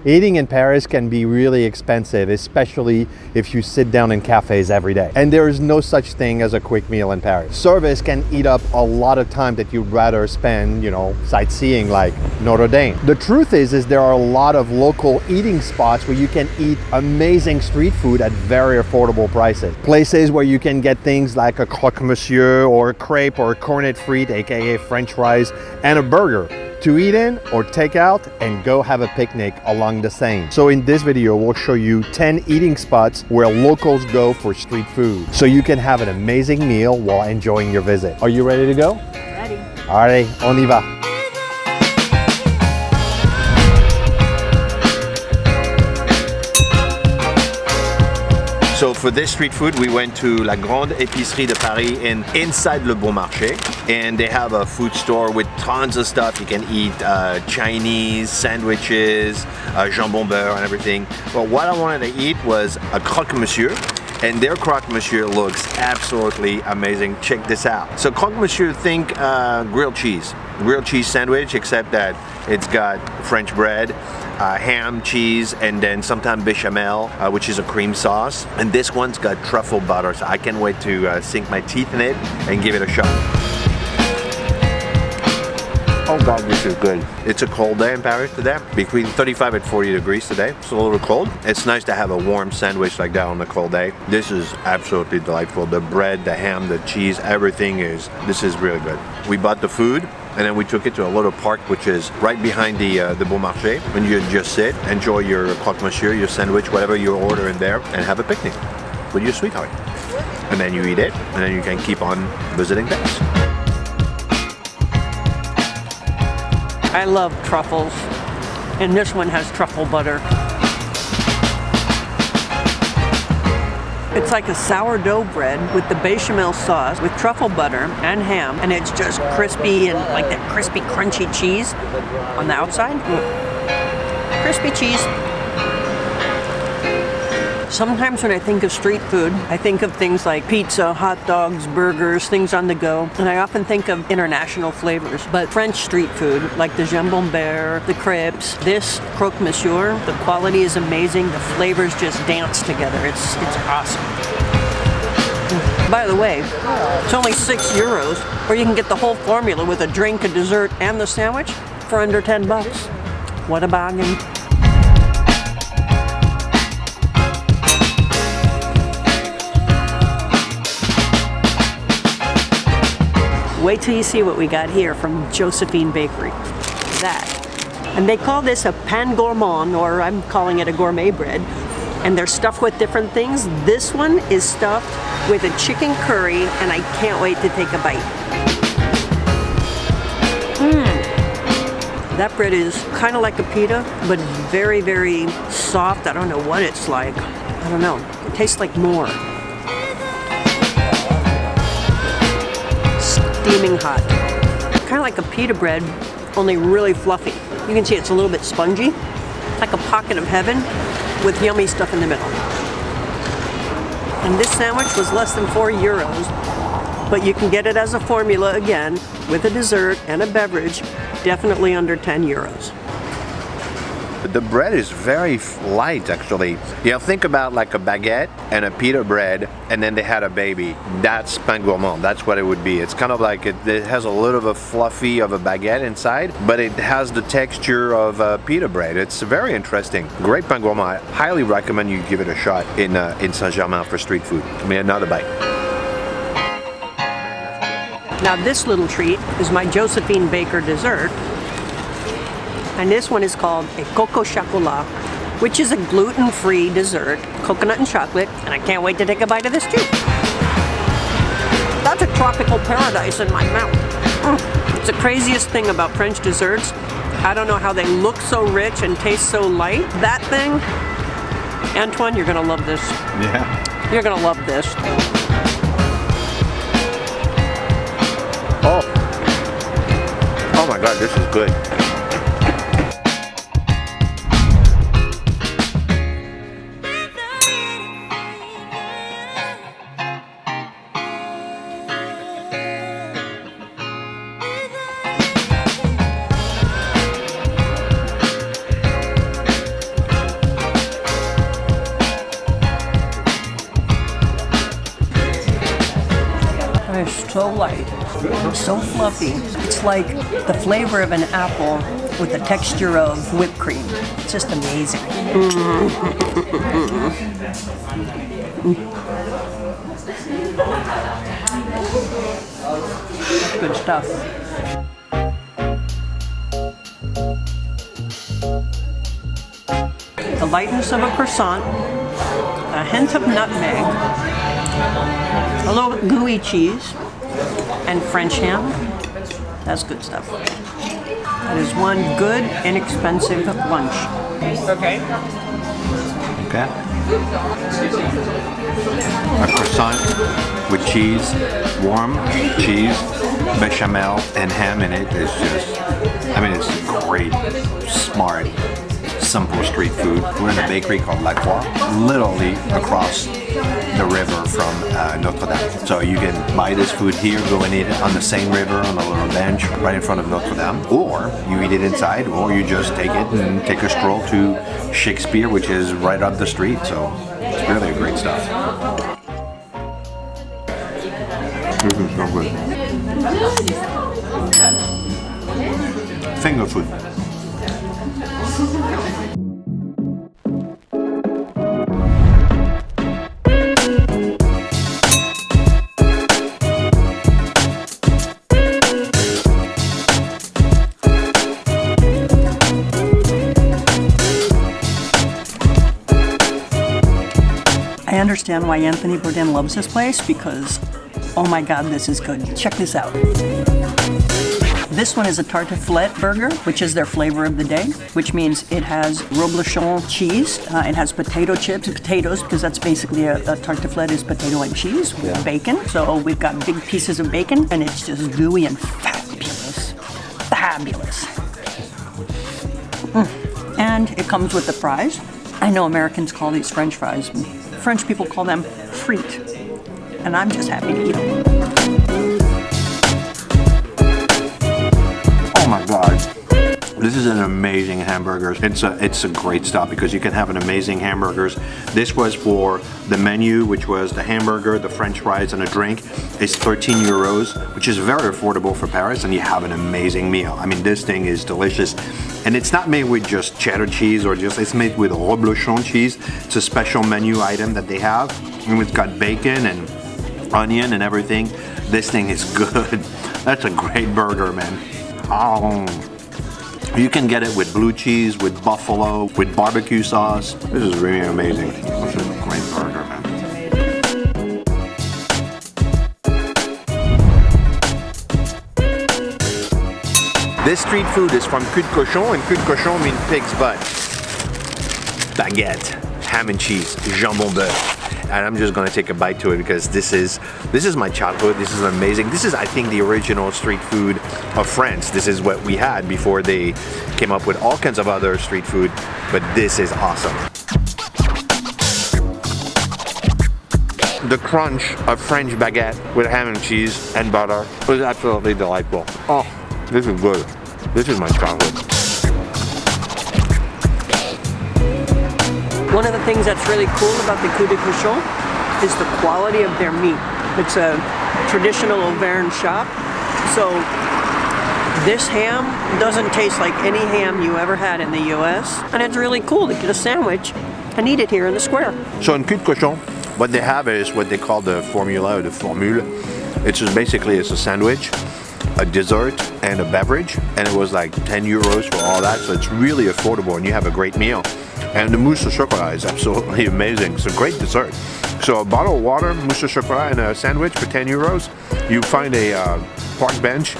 Eating in Paris can be really expensive, especially if you sit down in cafes every day. And there is no such thing as a quick meal in Paris. Service can eat up a lot of time that you'd rather spend, sightseeing like Notre Dame. The truth is there are a lot of local eating spots where you can eat amazing street food at very affordable prices. Places where you can get things like a Croque Monsieur or a crepe or a cornet frite, aka French fries, and a burger to eat in or take out and go have a picnic along the Seine. So in this video, we'll show you 10 eating spots where locals go for street food, so you can have an amazing meal while enjoying your visit. Are you ready to go? Ready. Allez, on y va. So for this street food, we went to La Grande Epicerie de Paris inside Le Bon Marché, and they have a food store with tons of stuff. You can eat Chinese sandwiches, jambon beurre and everything. But what I wanted to eat was a Croque Monsieur, and their Croque Monsieur looks absolutely amazing. Check this out. So Croque Monsieur, think grilled cheese sandwich, except that it's got French bread, ham, cheese, and then sometimes bechamel, which is a cream sauce. And this one's got truffle butter, so I can't wait to sink my teeth in it and give it a shot. Oh God, this is good. It's a cold day in Paris today, between 35 and 40 degrees today. It's a little cold. It's nice to have a warm sandwich like that on a cold day. This is absolutely delightful. The bread, the ham, the cheese, this is really good. We bought the food, and then we took it to a little park which is right behind the Bon Marché, and you just sit, enjoy your Croque Monsieur, your sandwich, whatever you order in there, and have a picnic with your sweetheart. And then you eat it, and then you can keep on visiting Paris. I love truffles, and this one has truffle butter. It's like a sourdough bread with the bechamel sauce with truffle butter and ham, and it's just crispy and like that crispy, crunchy cheese on the outside. Crispy cheese. Sometimes when I think of street food, I think of things like pizza, hot dogs, burgers, things on the go, and I often think of international flavors. But French street food, like the jambon beurre, the crepes, this Croque Monsieur, the quality is amazing. The flavors just dance together. It's awesome. By the way, it's only €6, or you can get the whole formula with a drink, a dessert, and the sandwich for under $10. What a bargain. Wait till you see what we got here from Josephine Bakery. That. And they call this a pain gourmand, or I'm calling it a gourmet bread. And they're stuffed with different things. This one is stuffed with a chicken curry, and I can't wait to take a bite. That bread is kind of like a pita, but very, very soft. I don't know what it's like. I don't know. It tastes like more. Steaming hot. Kind of like a pita bread, only really fluffy. You can see it's a little bit spongy. It's like a pocket of heaven with yummy stuff in the middle. And this sandwich was less than €4, but you can get it as a formula again with a dessert and a beverage, definitely under €10. The bread is very light, actually. Think about like a baguette and a pita bread, and then they had a baby. That's pain gourmand. That's what it would be. It's kind of like it has a little of a fluffy of a baguette inside, but it has the texture of a pita bread. It's very interesting. Great pain gourmand. I highly recommend you give it a shot in Saint-Germain for street food. Give me another bite. Now this little treat is my Josephine Baker dessert. And this one is called a coco chocolat, which is a gluten-free dessert, coconut and chocolate, and I can't wait to take a bite of this too. That's a tropical paradise in my mouth. It's the craziest thing about French desserts. I don't know how they look so rich and taste so light. That thing, Antoine, you're gonna love this. Yeah. You're gonna love this. Oh my God, this is good. So light, so fluffy. It's like the flavor of an apple with the texture of whipped cream. It's just amazing. That's good stuff. The lightness of a croissant, a hint of nutmeg, a little gooey cheese, and French ham. That's good stuff. That is one good, inexpensive lunch. Okay. Okay. A croissant with cheese, warm cheese, bechamel, and ham in it is just, I mean, it's great, smart, simple street food. We're in a bakery called Lacroix, literally across the river from Notre Dame. So you can buy this food here, go and eat it on the same river on a little bench right in front of Notre Dame, or you eat it inside, or you just take it and take a stroll to Shakespeare, which is right up the street. So it's really great stuff. This is so good. Finger food. I understand why Anthony Bourdain loves this place because, oh my God, this is good. Check this out. This one is a Tarte Flat burger, which is their flavor of the day, which means it has reblochon cheese, it has potato chips, potatoes, because that's basically a Tarte Flat is potato and cheese with bacon. So we've got big pieces of bacon, and it's just gooey and fabulous. Fabulous. And it comes with the fries. I know Americans call these French fries. French people call them frites. And I'm just happy to eat them. Oh my God. This is an amazing hamburger. It's a great stop because you can have an amazing hamburgers. This was for the menu, which was the hamburger, the French fries, and a drink. It's 13 euros, which is very affordable for Paris, and you have an amazing meal. I mean, this thing is delicious. And it's not made with just cheddar cheese it's made with reblochon cheese. It's a special menu item that they have. And it's got bacon and onion and everything. This thing is good. That's a great burger, man. Oh. You can get it with blue cheese, with buffalo, with barbecue sauce. This is really amazing. This is a great burger, man. This street food is from Cul de Cochon, and Cul de Cochon means pig's butt. Baguette, ham and cheese, jambon beurre. And I'm just gonna take a bite to it because this is my childhood. This is amazing. This is, I think, the original street food of France. This is what we had before they came up with all kinds of other street food, but this is awesome. The crunch of French baguette with ham and cheese and butter was absolutely delightful. Oh, this is good. This is my childhood. One of the things that's really cool about the Cul de Cochon is the quality of their meat. It's a traditional Auvergne shop, so this ham doesn't taste like any ham you ever had in the US, and it's really cool to get a sandwich and eat it here in the square. So in Cul de Cochon, what they have is what they call the formula or the formule. It's just basically it's a sandwich, a dessert, and a beverage, and it was like 10 euros for all that, so it's really affordable and you have a great meal. And the mousse au chocolat is absolutely amazing. It's a great dessert. So a bottle of water, mousse au chocolat, and a sandwich for 10 euros. You find a park bench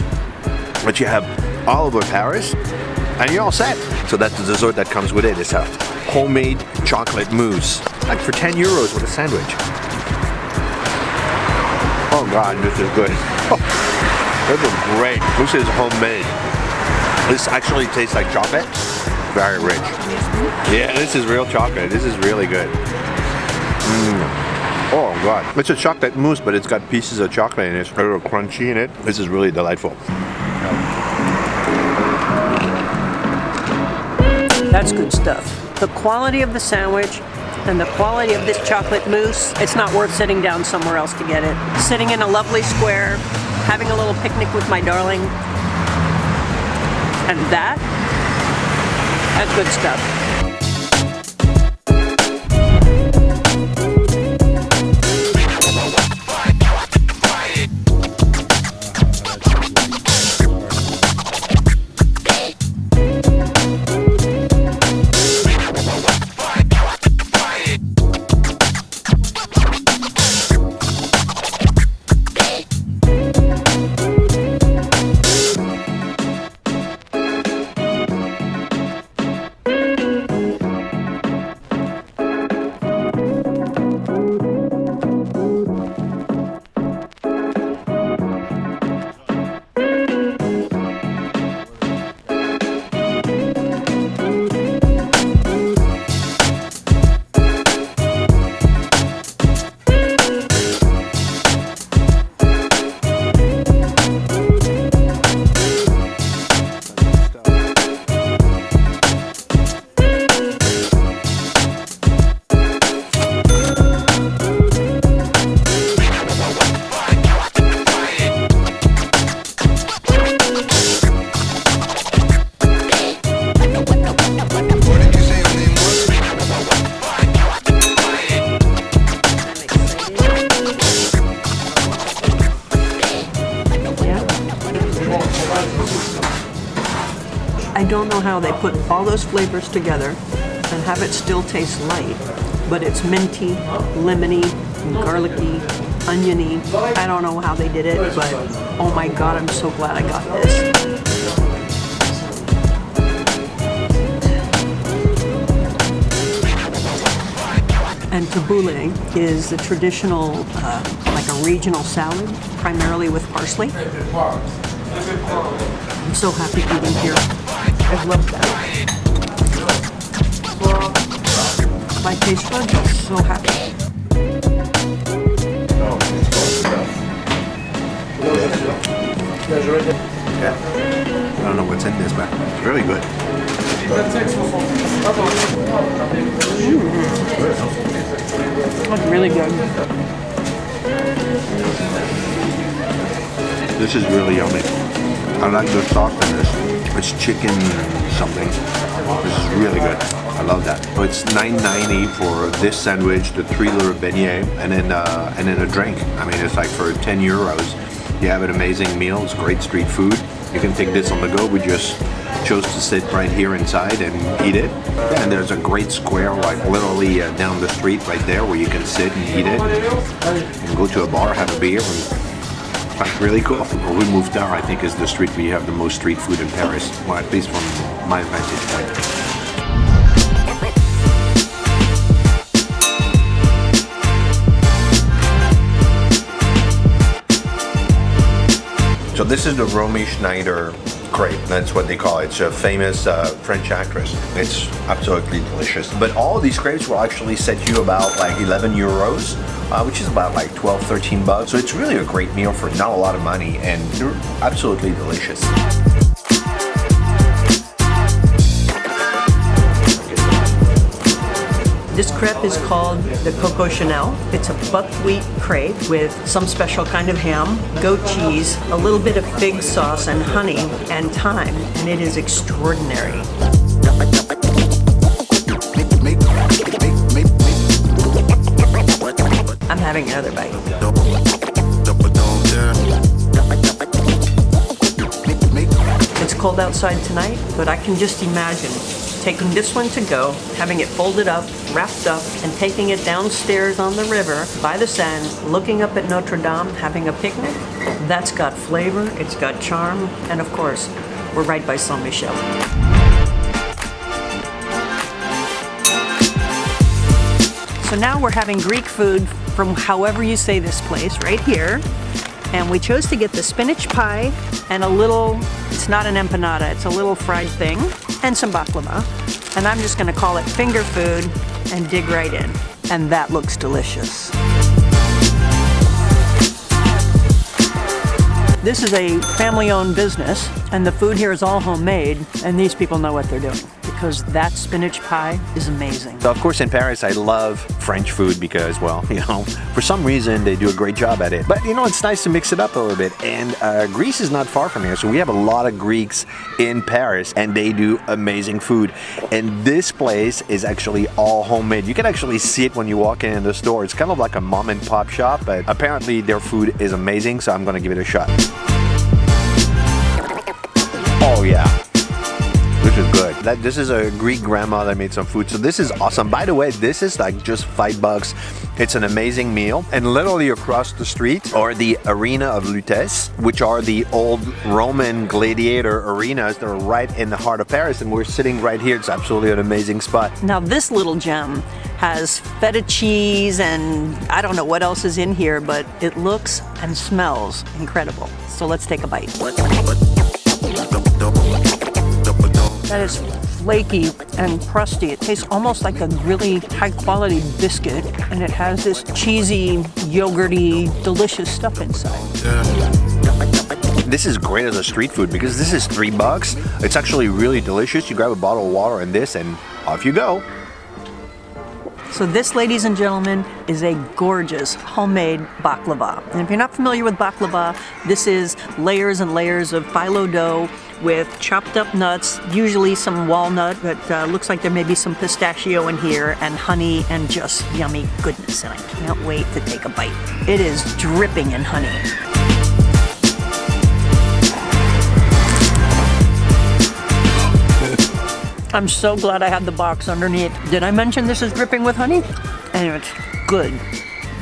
that you have all over Paris, and you're all set. So that's the dessert that comes with it. It's a homemade chocolate mousse, like for 10 euros with a sandwich. Oh God, this is good. This is great. This is homemade. This actually tastes like chocolate. Very rich. Yeah, this is real chocolate. This is really good. Oh God. It's a chocolate mousse, but it's got pieces of chocolate in it. It's a little crunchy in it. This is really delightful. That's good stuff. The quality of the sandwich and the quality of this chocolate mousse, it's not worth sitting down somewhere else to get it. Sitting in a lovely square, having a little picnic with my darling. And that's good stuff. I don't know how they put all those flavors together and have it still taste light, but it's minty, lemony, garlicky, oniony. I don't know how they did it, but oh my God, I'm so glad I got this. And tabouleh is the traditional, like a regional salad, primarily with parsley. I'm so happy eating here. I love that. My taste buds are so happy. Yeah. I don't know what's in this, but it's really good. That's really good. This is really yummy. I like the sauce in this. It's chicken something. This is really good. I love that. So it's $9.90 for this sandwich, the 3-liter beignet, and then a drink. I mean, it's like for 10 euros, you have an amazing meal. It's great street food. You can take this on the go. We just chose to sit right here inside and eat it. And there's a great square, like literally down the street right there, where you can sit and eat it. And go to a bar, have a beer, and like really cool. Rue Mouffetard, I think, is the street where you have the most street food in Paris. Well, at least from my vantage point. So this is the Romy Schneider crepe. That's what they call it. It's a famous French actress. It's absolutely delicious. But all these crepes will actually set you about like 11 euros, which is about like 12, 13 bucks. So it's really a great meal for not a lot of money, and they're absolutely delicious. This crepe is called the Coco Chanel. It's a buckwheat crepe with some special kind of ham, goat cheese, a little bit of fig sauce and honey and thyme, and it is extraordinary. I'm having another bite. It's cold outside tonight, but I can just imagine taking this one to go, having it folded up, wrapped up, and taking it downstairs on the river by the Seine, looking up at Notre Dame, having a picnic. That's got flavor, it's got charm, and of course, we're right by Saint-Michel. So now we're having Greek food from however you say this place, right here. And we chose to get the spinach pie and a little, it's not an empanada, it's a little fried thing, and some baklava. And I'm just gonna call it finger food and dig right in. And that looks delicious. This is a family-owned business, and the food here is all homemade, and these people know what they're doing. because that spinach pie is amazing. So of course in Paris I love French food because, well, you know, for some reason they do a great job at it. But you know, it's nice to mix it up a little bit. And Greece is not far from here, so we have a lot of Greeks in Paris and they do amazing food. And this place is actually all homemade. You can actually see it when you walk in the store. It's kind of like a mom and pop shop, but apparently their food is amazing, so I'm gonna give it a shot. Oh yeah. This is good. This is a Greek grandma that made some food. So this is awesome. By the way, this is like just $5. It's an amazing meal. And literally across the street are the Arena of Lutèce, which are the old Roman gladiator arenas that are right in the heart of Paris. And we're sitting right here. It's absolutely an amazing spot. Now this little gem has feta cheese and I don't know what else is in here, but it looks and smells incredible. So let's take a bite. That is flaky and crusty. It tastes almost like a really high quality biscuit, and it has this cheesy, yogurty, delicious stuff inside. This is great as a street food because this is $3. It's actually really delicious. You grab a bottle of water and this and off you go. So this, ladies and gentlemen, is a gorgeous homemade baklava. And if you're not familiar with baklava, this is layers and layers of phyllo dough with chopped up nuts, usually some walnut, but looks like there may be some pistachio in here, and honey, and just yummy goodness. And I can't wait to take a bite. It is dripping in honey. I'm so glad I had the box underneath. Did I mention this is dripping with honey? And it's good.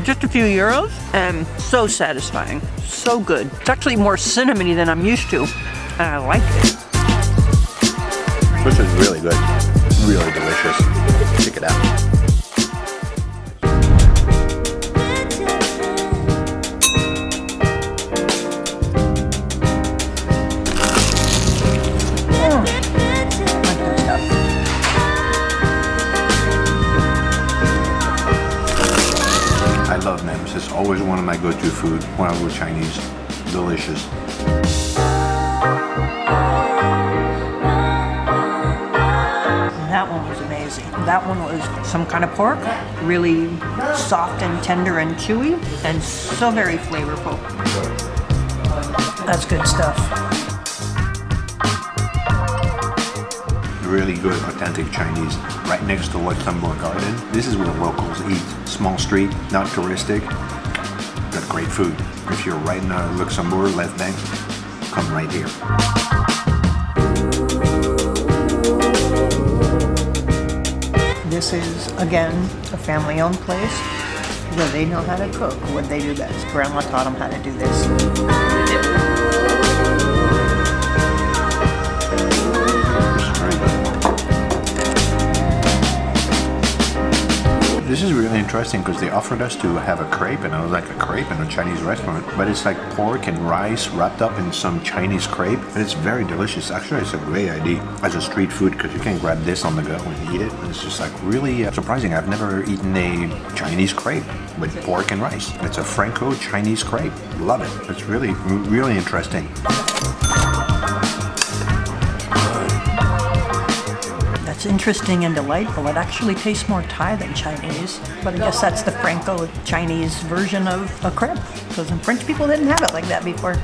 Just a few euros and so satisfying. So good. It's actually more cinnamony than I'm used to, and I like it. This is really good. Really delicious. Check it out. I love memes. It's always one of my go-to food when I go Chinese. Delicious. That one was amazing. That one was some kind of pork, really soft and tender and chewy, and so very flavorful. That's good stuff. Really good, authentic Chinese. Right next to Luxembourg Garden. This is where locals eat. Small street, not touristic. Got great food. If you're right in Luxembourg, left bank, come right here. This is, again, a family-owned place where they know how to cook what they do best. Grandma taught them how to do this. This is really interesting because they offered us to have a crepe, and I was like, a crepe in a Chinese restaurant, but it's like pork and rice wrapped up in some Chinese crepe, and it's very delicious. Actually, it's a great idea as a street food because you can grab this on the go and eat it. And it's just like really surprising. I've never eaten a Chinese crepe with pork and rice. It's a Franco-Chinese crepe. Love it. It's really, really interesting. It's interesting and delightful. It actually tastes more Thai than Chinese, but I guess that's the Franco-Chinese version of a crepe, because French people didn't have it like that before.